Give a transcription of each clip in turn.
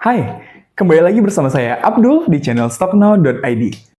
Hai, kembali lagi bersama saya Abdul di channel stocknow.id.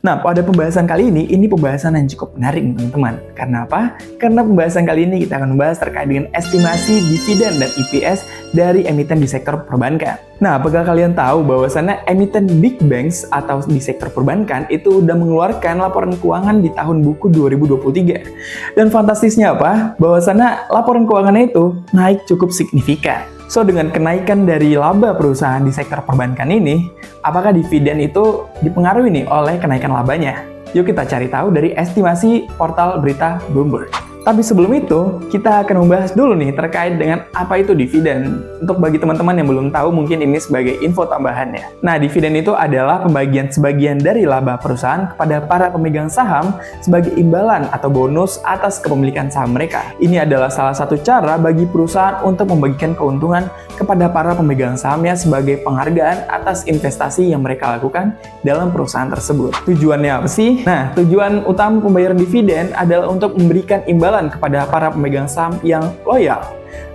Nah, pada pembahasan kali ini pembahasan yang cukup menarik teman-teman. Karena apa? Karena pembahasan kali ini kita akan membahas terkait dengan estimasi dividen dan EPS dari emiten di sektor perbankan. Nah, apakah kalian tahu bahwasannya emiten big banks atau di sektor perbankan itu udah mengeluarkan laporan keuangan di tahun buku 2023. Dan fantastisnya apa? Bahwasannya laporan keuangannya itu naik cukup signifikan. So, dengan kenaikan dari laba perusahaan di sektor perbankan ini, apakah dividen itu dipengaruhi nih oleh kenaikan labanya? Yuk kita cari tahu dari estimasi portal berita Bloomberg. Tapi sebelum itu, kita akan membahas dulu nih terkait dengan apa itu dividen. Untuk bagi teman-teman yang belum tahu, mungkin ini sebagai info tambahannya. Nah, dividen itu adalah pembagian sebagian dari laba perusahaan kepada para pemegang saham sebagai imbalan atau bonus atas kepemilikan saham mereka. Ini adalah salah satu cara bagi perusahaan untuk membagikan keuntungan kepada para pemegang sahamnya sebagai penghargaan atas investasi yang mereka lakukan dalam perusahaan tersebut. Tujuannya apa sih? Nah, tujuan utama pembayaran dividen adalah untuk memberikan imbalan kepada para pemegang saham yang loyal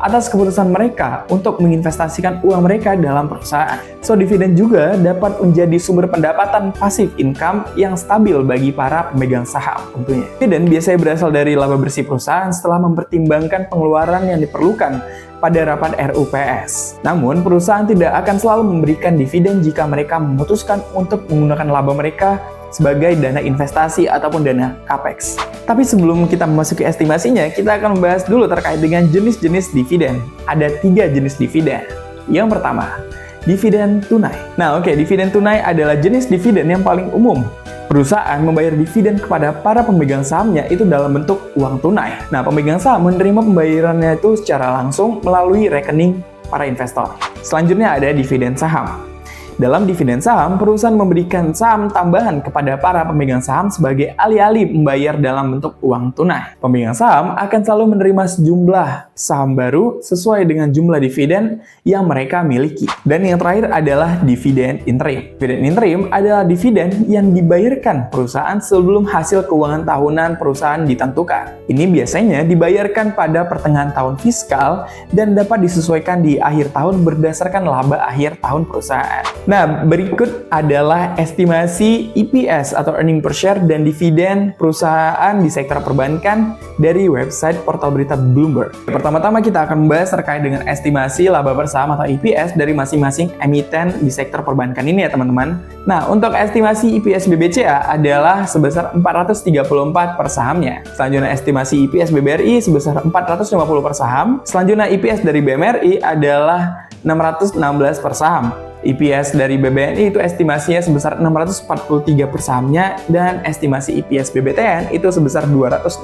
atas keputusan mereka untuk menginvestasikan uang mereka dalam perusahaan. So, dividen juga dapat menjadi sumber pendapatan pasif income yang stabil bagi para pemegang saham tentunya. Dividen biasanya berasal dari laba bersih perusahaan setelah mempertimbangkan pengeluaran yang diperlukan pada rapat RUPS. Namun, perusahaan tidak akan selalu memberikan dividen jika mereka memutuskan untuk menggunakan laba mereka sebagai dana investasi ataupun dana capex. Tapi sebelum kita memasuki estimasinya, kita akan membahas dulu terkait dengan jenis-jenis dividen. Ada 3 jenis dividen. Yang pertama, dividen tunai. Nah, dividen tunai adalah jenis dividen yang paling umum. Perusahaan membayar dividen kepada para pemegang sahamnya itu dalam bentuk uang tunai. Nah, pemegang saham menerima pembayarannya itu secara langsung melalui rekening para investor. Selanjutnya ada dividen saham. Dalam dividen saham, perusahaan memberikan saham tambahan kepada para pemegang saham sebagai alih-alih membayar dalam bentuk uang tunai. Pemegang saham akan selalu menerima sejumlah saham baru sesuai dengan jumlah dividen yang mereka miliki. Dan yang terakhir adalah dividen interim. Dividen interim adalah dividen yang dibayarkan perusahaan sebelum hasil keuangan tahunan perusahaan ditentukan. Ini biasanya dibayarkan pada pertengahan tahun fiskal dan dapat disesuaikan di akhir tahun berdasarkan laba akhir tahun perusahaan. Nah, berikut adalah estimasi EPS atau earning per share dan dividen perusahaan di sektor perbankan dari website portal berita Bloomberg. Pertama-tama kita akan membahas terkait dengan estimasi laba per saham atau EPS dari masing-masing emiten di sektor perbankan ini ya teman-teman. Nah, untuk estimasi EPS BBCA adalah sebesar 434 per sahamnya. Selanjutnya estimasi EPS BBRI sebesar 450 per saham. Selanjutnya EPS dari BMRI adalah 616 per saham. EPS dari BBNI itu estimasinya sebesar 643 per sahamnya dan estimasi EPS BBTN itu sebesar 265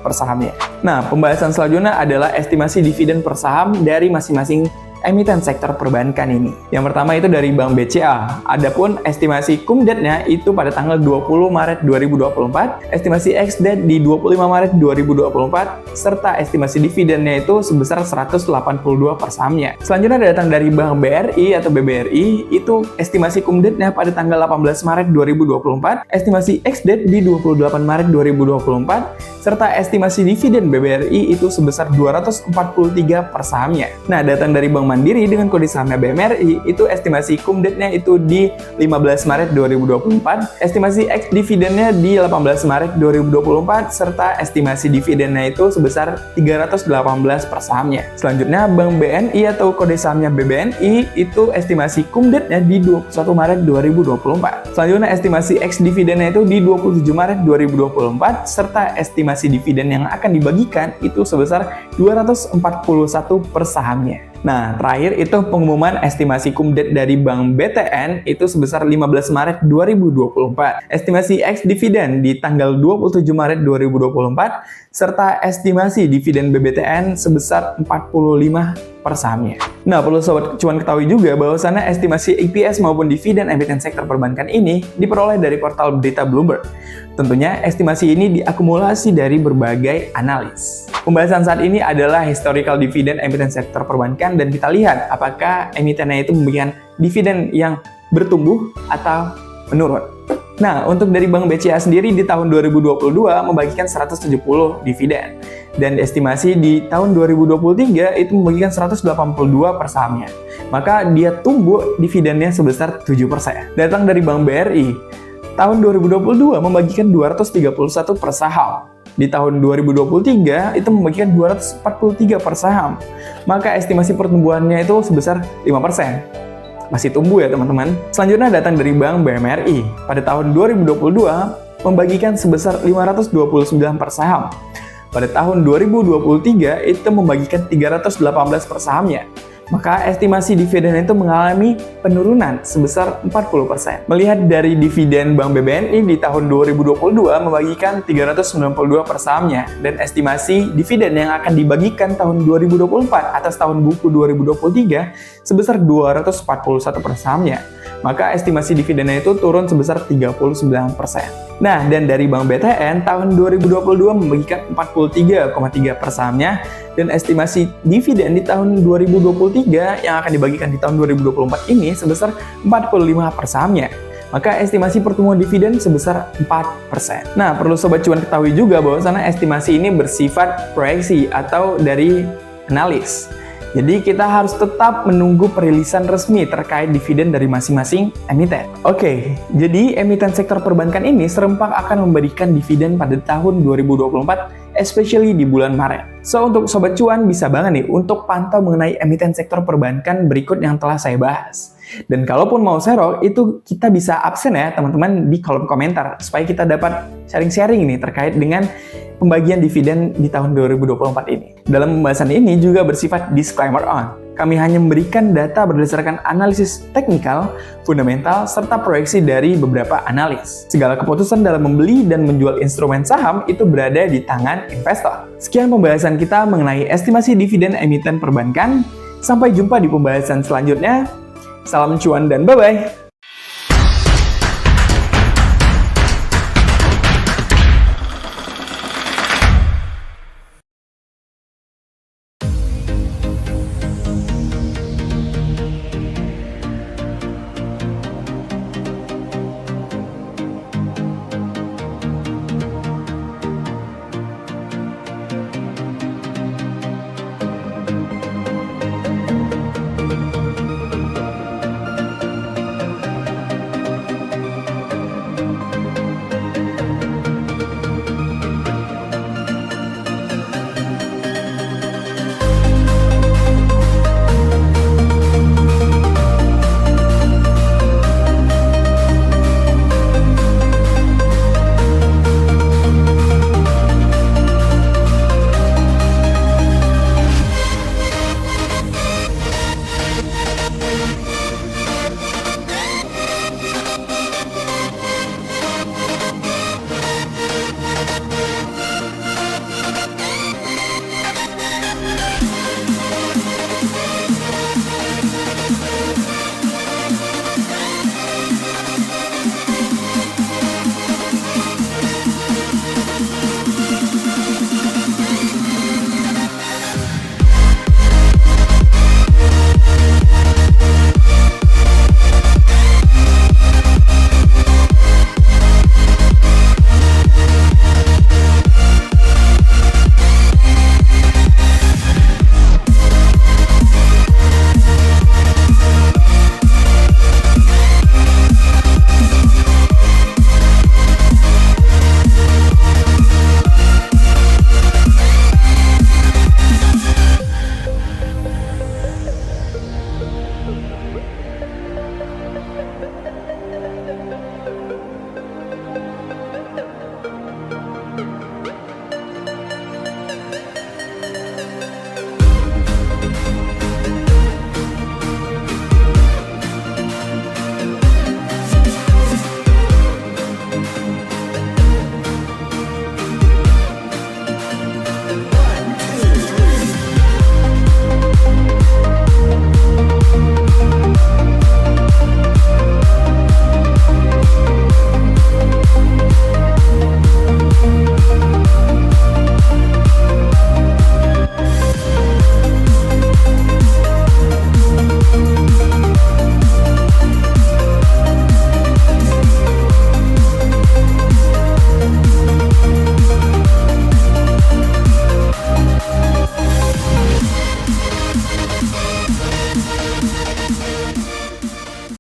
per sahamnya. Nah, pembahasan selanjutnya adalah estimasi dividen per saham dari masing-masing emiten sektor perbankan ini. Yang pertama itu dari Bank BCA. Adapun estimasi cum-date-nya itu pada tanggal 20 Maret 2024, estimasi ex-date di 25 Maret 2024, serta estimasi dividennya itu sebesar 182 per sahamnya. Selanjutnya datang dari Bank BRI atau BBRI, itu estimasi cum-date-nya pada tanggal 18 Maret 2024, estimasi ex-date di 28 Maret 2024, serta estimasi dividen BBRI itu sebesar 243 per sahamnya. Nah, datang dari Bank Mandiri dengan kode sahamnya BMRI, itu estimasi cum-date-nya itu di 15 Maret 2024, estimasi ex-dividennya di 18 Maret 2024, serta estimasi dividennya itu sebesar 318 per sahamnya. Selanjutnya, Bank BNI atau kode sahamnya BBNI, itu estimasi cum-date-nya di 21 Maret 2024. Selanjutnya, estimasi ex-dividennya itu di 27 Maret 2024, serta estimasi dividen yang akan dibagikan itu sebesar 241 per sahamnya. Nah, terakhir itu pengumuman estimasi cum-date dari Bank BTN itu sebesar 15 Maret 2024. Estimasi ex-dividen di tanggal 27 Maret 2024, serta estimasi dividen BBTN sebesar 45 per sahamnya. Nah, perlu sobat cuan ketahui juga bahwasannya estimasi EPS maupun dividen emiten sektor perbankan ini diperoleh dari portal berita Bloomberg. Tentunya estimasi ini diakumulasi dari berbagai analis. Pembahasan saat ini adalah historical dividen emiten sektor perbankan dan kita lihat apakah emitennya itu memberikan dividen yang bertumbuh atau menurun. Nah, untuk dari Bank BCA sendiri di tahun 2022 membagikan 170 dividen. Dan estimasi di tahun 2023 itu membagikan 182 per sahamnya. Maka dia tumbuh dividennya sebesar 7%. Datang dari Bank BRI, tahun 2022 membagikan 231 per saham. Di tahun 2023 itu membagikan 243 per saham. Maka estimasi pertumbuhannya itu sebesar 5%. Masih tumbuh ya teman-teman. Selanjutnya datang dari Bank BMRI. Pada tahun 2022 membagikan sebesar 529 per saham. Pada tahun 2023 itu membagikan 318 per sahamnya. Maka estimasi dividen itu mengalami penurunan sebesar 40%. Melihat dari dividen Bank BBNI di tahun 2022 membagikan 392 per sahamnya, dan estimasi dividen yang akan dibagikan tahun 2024 atas tahun buku 2023 sebesar 241 per sahamnya. Maka estimasi dividennya itu turun sebesar 39%. Nah, dan dari Bank BTN tahun 2022 membagikan 43,3 per sahamnya, dan estimasi dividen di tahun 2023 yang akan dibagikan di tahun 2024 ini sebesar 45 per sahamnya. Maka estimasi pertumbuhan dividen sebesar 4%. Nah, perlu Sobat Cuan ketahui juga bahwa estimasi ini bersifat proyeksi atau dari analis. Jadi kita harus tetap menunggu perilisan resmi terkait dividen dari masing-masing emiten. Oke, jadi emiten sektor perbankan ini serempak akan memberikan dividen pada tahun 2024, especially di bulan Maret. So, untuk Sobat Cuan bisa banget nih untuk pantau mengenai emiten sektor perbankan berikut yang telah saya bahas. Dan kalaupun mau share, itu kita bisa absen ya teman-teman di kolom komentar, supaya kita dapat sharing-sharing nih terkait dengan pembagian dividen di tahun 2024 ini. Dalam pembahasan ini juga bersifat disclaimer on. Kami hanya memberikan data berdasarkan analisis teknikal, fundamental, serta proyeksi dari beberapa analis. Segala keputusan dalam membeli dan menjual instrumen saham itu berada di tangan investor. Sekian pembahasan kita mengenai estimasi dividen emiten perbankan. Sampai jumpa di pembahasan selanjutnya. Salam cuan dan bye-bye!